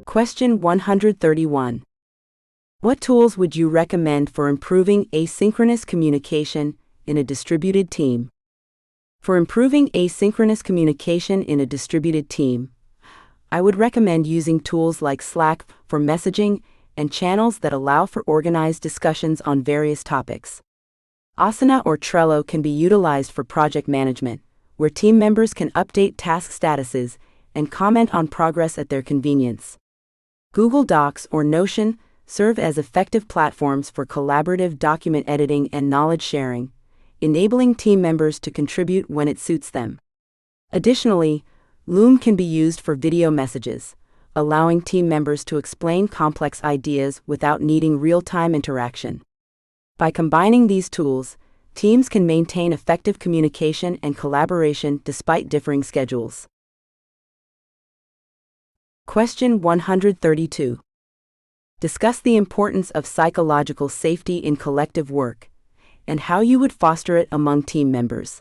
Question 131. What tools would you recommend for improving asynchronous communication in a distributed team? For improving asynchronous communication in a distributed team, I would recommend using tools like Slack for messaging and channels that allow for organized discussions on various topics. Asana or Trello can be utilized for project management, where team members can update task statuses and comment on progress at their convenience. Google Docs or Notion serve as effective platforms for collaborative document editing and knowledge sharing, enabling team members to contribute when it suits them. Additionally, Loom can be used for video messages, allowing team members to explain complex ideas without needing real-time interaction. By combining these tools, teams can maintain effective communication and collaboration despite differing schedules. Question 132. Discuss the importance of psychological safety in collective work and how you would foster it among team members.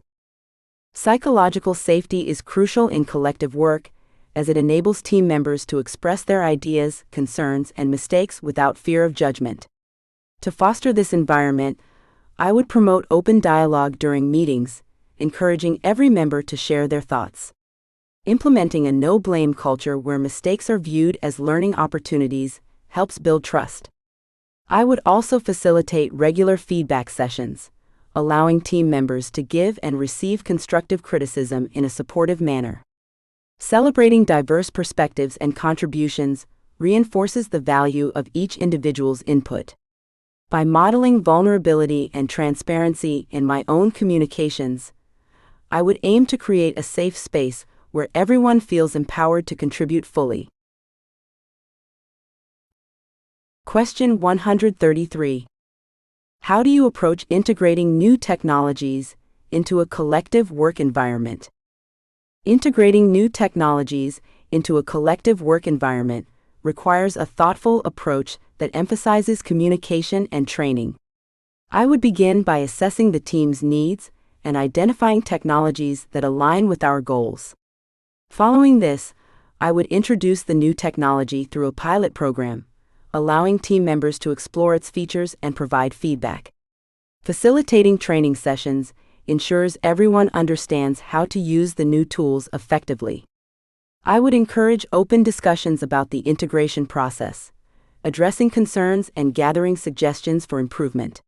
Psychological safety is crucial in collective work as it enables team members to express their ideas, concerns, and mistakes without fear of judgment. To foster this environment, I would promote open dialogue during meetings, encouraging every member to share their thoughts. Implementing a no-blame culture where mistakes are viewed as learning opportunities helps build trust. I would also facilitate regular feedback sessions, allowing team members to give and receive constructive criticism in a supportive manner. Celebrating diverse perspectives and contributions reinforces the value of each individual's input. By modeling vulnerability and transparency in my own communications, I would aim to create a safe space where everyone feels empowered to contribute fully. Question 133. How do you approach integrating new technologies into a collective work environment? Integrating new technologies into a collective work environment requires a thoughtful approach that emphasizes communication and training. I would begin by assessing the team's needs and identifying technologies that align with our goals. Following this, I would introduce the new technology through a pilot program, allowing team members to explore its features and provide feedback. Facilitating training sessions ensures everyone understands how to use the new tools effectively. I would encourage open discussions about the integration process, addressing concerns and gathering suggestions for improvement.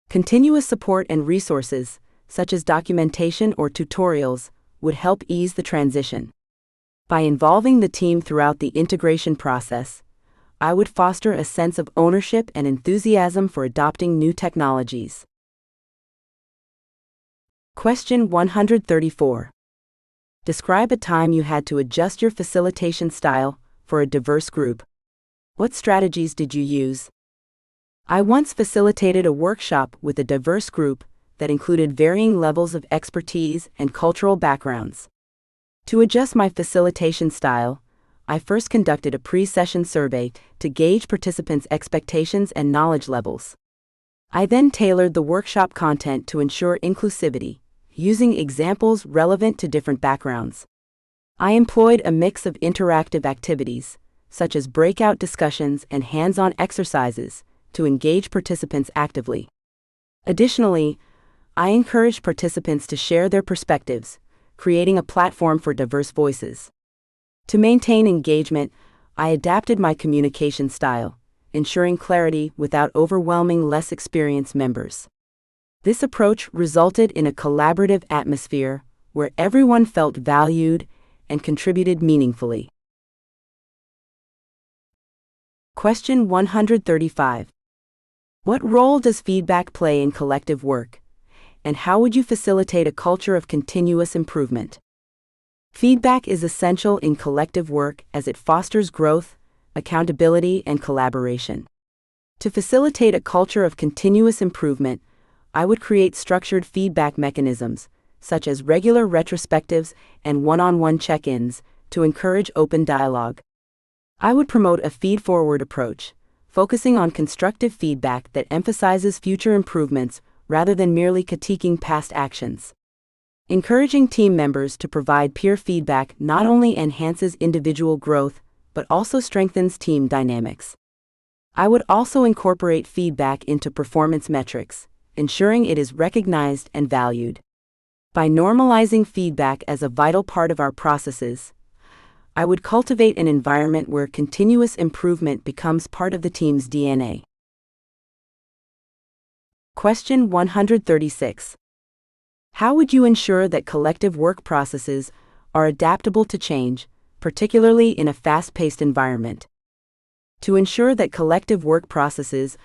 Continuous support and resources, such as documentation or tutorials, would help ease the transition. By involving the team throughout the integration process, I would foster a sense of ownership and enthusiasm for adopting new technologies. Question 134. Describe a time you had to adjust your facilitation style for a diverse group. What strategies did you use? I once facilitated a workshop with a diverse group that included varying levels of expertise and cultural backgrounds. To adjust my facilitation style, I first conducted a pre-session survey to gauge participants' expectations and knowledge levels. I then tailored the workshop content to ensure inclusivity, using examples relevant to different backgrounds. I employed a mix of interactive activities, such as breakout discussions and hands-on exercises, to engage participants actively. Additionally, I encouraged participants to share their perspectives, creating a platform for diverse voices. To maintain engagement, I adapted my communication style, ensuring clarity without overwhelming less experienced members. This approach resulted in a collaborative atmosphere where everyone felt valued and contributed meaningfully. Question 135. What role does feedback play in collective work, and how would you facilitate a culture of continuous improvement? Feedback is essential in collective work as it fosters growth, accountability, and collaboration. To facilitate a culture of continuous improvement, I would create structured feedback mechanisms, such as regular retrospectives and one-on-one check-ins, to encourage open dialogue. I would promote a feed-forward approach, focusing on constructive feedback that emphasizes future improvements rather than merely critiquing past actions. Encouraging team members to provide peer feedback not only enhances individual growth, but also strengthens team dynamics. I would also incorporate feedback into performance metrics, ensuring it is recognized and valued. By normalizing feedback as a vital part of our processes, I would cultivate an environment where continuous improvement becomes part of the team's DNA. Question 136. How would you ensure that collective work processes are adaptable to change, particularly in a fast-paced environment? To ensure that collective work processes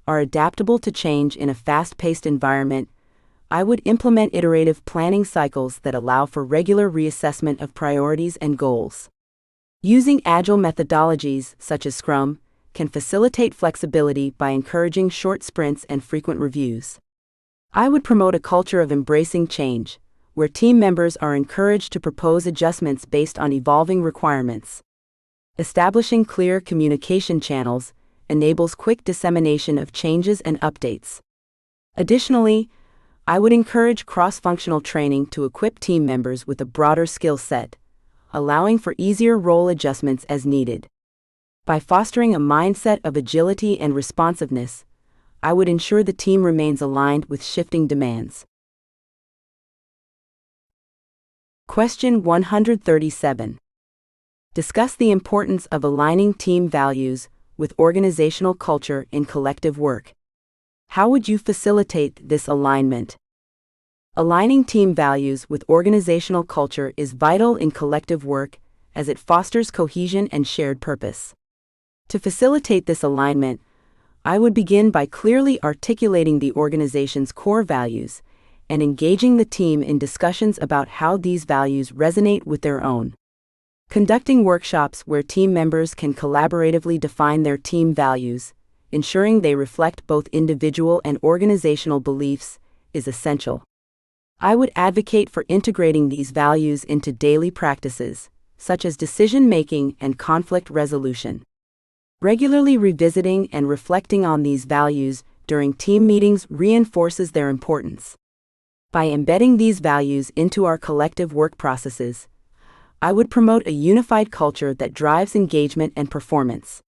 are adaptable to change in a fast-paced environment, I would implement iterative planning cycles that allow for regular reassessment of priorities and goals. Using agile methodologies such as Scrum can facilitate flexibility by encouraging short sprints and frequent reviews. I would promote a culture of embracing change, where team members are encouraged to propose adjustments based on evolving requirements. Establishing clear communication channels enables quick dissemination of changes and updates. Additionally, I would encourage cross-functional training to equip team members with a broader skill set, allowing for easier role adjustments as needed. By fostering a mindset of agility and responsiveness, I would ensure the team remains aligned with shifting demands. Question 137. Discuss the importance of aligning team values with organizational culture in collective work. How would you facilitate this alignment? Aligning team values with organizational culture is vital in collective work as it fosters cohesion and shared purpose. To facilitate this alignment, I would begin by clearly articulating the organization's core values and engaging the team in discussions about how these values resonate with their own. Conducting workshops where team members can collaboratively define their team values, ensuring they reflect both individual and organizational beliefs, is essential. I would advocate for integrating these values into daily practices, such as decision-making and conflict resolution. Regularly revisiting and reflecting on these values during team meetings reinforces their importance. By embedding these values into our collective work processes, I would promote a unified culture that drives engagement and performance.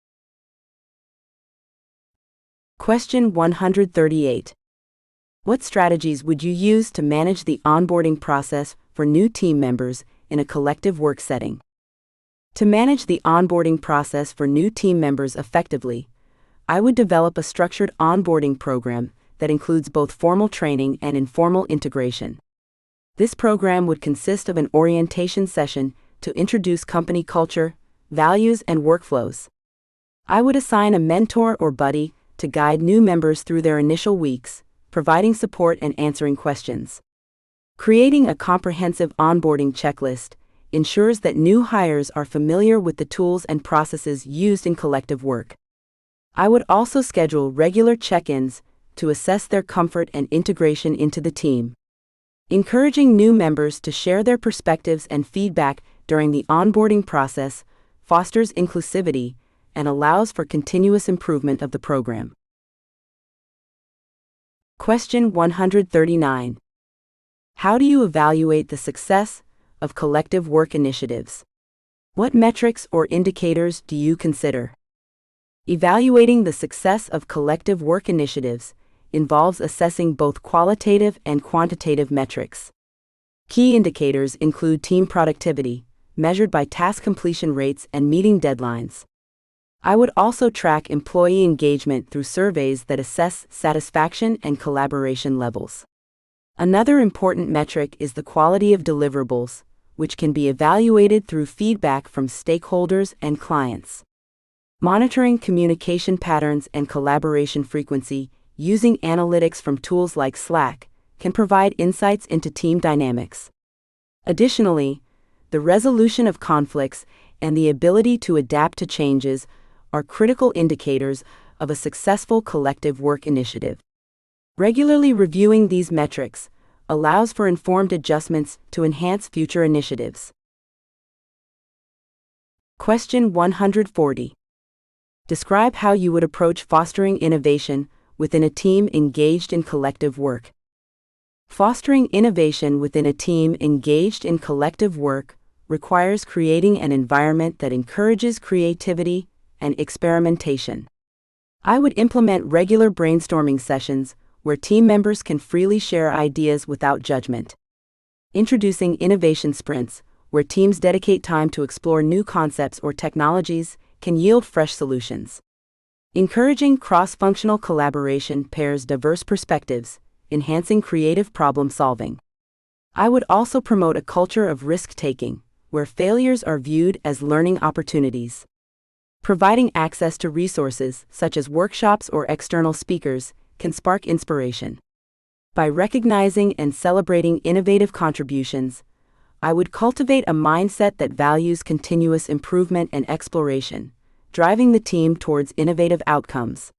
Question 138. What strategies would you use to manage the onboarding process for new team members in a collective work setting? To manage the onboarding process for new team members effectively, I would develop a structured onboarding program that includes both formal training and informal integration. This program would consist of an orientation session to introduce company culture, values, and workflows. I would assign a mentor or buddy to guide new members through their initial weeks, providing support and answering questions. Creating a comprehensive onboarding checklist ensures that new hires are familiar with the tools and processes used in collective work. I would also schedule regular check-ins to assess their comfort and integration into the team. Encouraging new members to share their perspectives and feedback during the onboarding process fosters inclusivity and allows for continuous improvement of the program. Question 139. How do you evaluate the success of collective work initiatives? What metrics or indicators do you consider? Evaluating the success of collective work initiatives involves assessing both qualitative and quantitative metrics. Key indicators include team productivity, measured by task completion rates and meeting deadlines. I would also track employee engagement through surveys that assess satisfaction and collaboration levels. Another important metric is the quality of deliverables, which can be evaluated through feedback from stakeholders and clients. Monitoring communication patterns and collaboration frequency using analytics from tools like Slack can provide insights into team dynamics. Additionally, the resolution of conflicts and the ability to adapt to changes are critical indicators of a successful collective work initiative. Regularly reviewing these metrics allows for informed adjustments to enhance future initiatives. Question 140. Describe how you would approach fostering innovation within a team engaged in collective work. Fostering innovation within a team engaged in collective work requires creating an environment that encourages creativity and experimentation. I would implement regular brainstorming sessions where team members can freely share ideas without judgment. Introducing innovation sprints, where teams dedicate time to explore new concepts or technologies, can yield fresh solutions. Encouraging cross-functional collaboration pairs diverse perspectives, enhancing creative problem-solving. I would also promote a culture of risk-taking, where failures are viewed as learning opportunities. Providing access to resources, such as workshops or external speakers, can spark inspiration. By recognizing and celebrating innovative contributions, I would cultivate a mindset that values continuous improvement and exploration, driving the team towards innovative outcomes.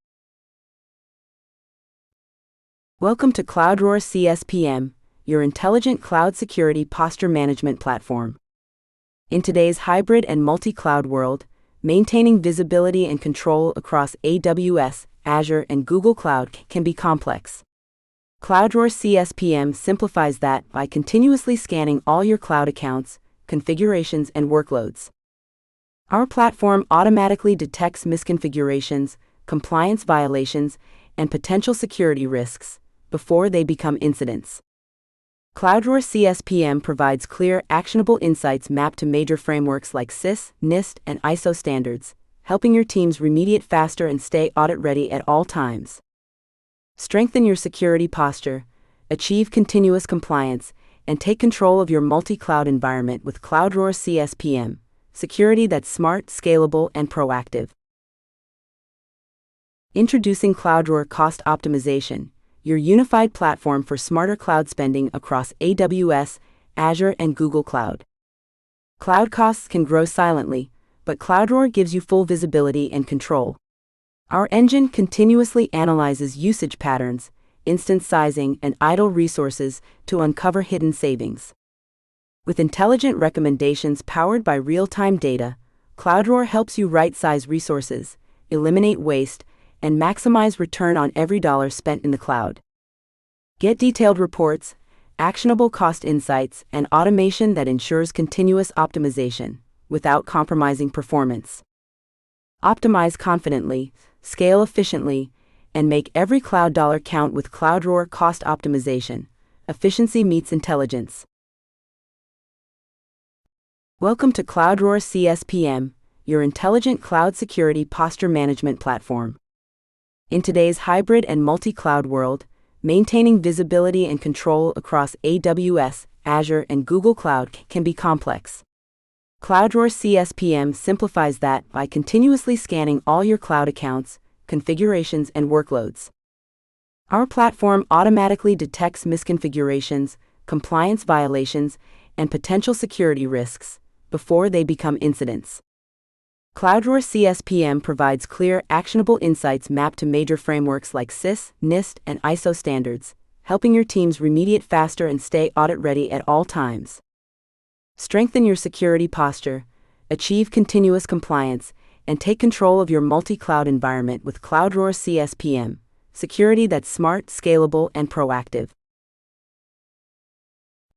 Welcome to CloudRoar CSPM, your intelligent cloud security posture management platform. In today's hybrid and multi-cloud world, maintaining visibility and control across AWS, Azure, and Google Cloud can be complex. CloudRoar CSPM simplifies that by continuously scanning all your cloud accounts, configurations, and workloads. Our platform automatically detects misconfigurations, compliance violations, and potential security risks before they become incidents. CloudRoar CSPM provides clear, actionable insights mapped to major frameworks like CIS, NIST, and ISO standards, helping your teams remediate faster and stay audit-ready at all times. Strengthen your security posture, achieve continuous compliance, and take control of your multi-cloud environment with CloudRoar CSPM, security that's smart, scalable, and proactive. Introducing CloudRoar Cost Optimization, your unified platform for smarter cloud spending across AWS, Azure, and Google Cloud. Cloud costs can grow silently, but CloudRoar gives you full visibility and control. Our engine continuously analyzes usage patterns, instance sizing, and idle resources to uncover hidden savings. With intelligent recommendations powered by real-time data, CloudRoar helps you right-size resources, eliminate waste, and maximize return on every dollar spent in the cloud. Get detailed reports, actionable cost insights, and automation that ensures continuous optimization without compromising performance. Optimize confidently, scale efficiently, and make every cloud dollar count with CloudRoar Cost Optimization. Efficiency meets intelligence. Welcome to CloudRoar CSPM, your intelligent cloud security posture management platform. In today's hybrid and multi-cloud world, maintaining visibility and control across AWS, Azure, and Google Cloud can be complex. CloudRoar CSPM simplifies that by continuously scanning all your cloud accounts, configurations, and workloads. Our platform automatically detects misconfigurations, compliance violations, and potential security risks before they become incidents. CloudRoar CSPM provides clear, actionable insights mapped to major frameworks like CIS, NIST, and ISO standards, helping your teams remediate faster and stay audit-ready at all times. Strengthen your security posture, achieve continuous compliance, and take control of your multi-cloud environment with CloudRoar CSPM, security that's smart, scalable, and proactive.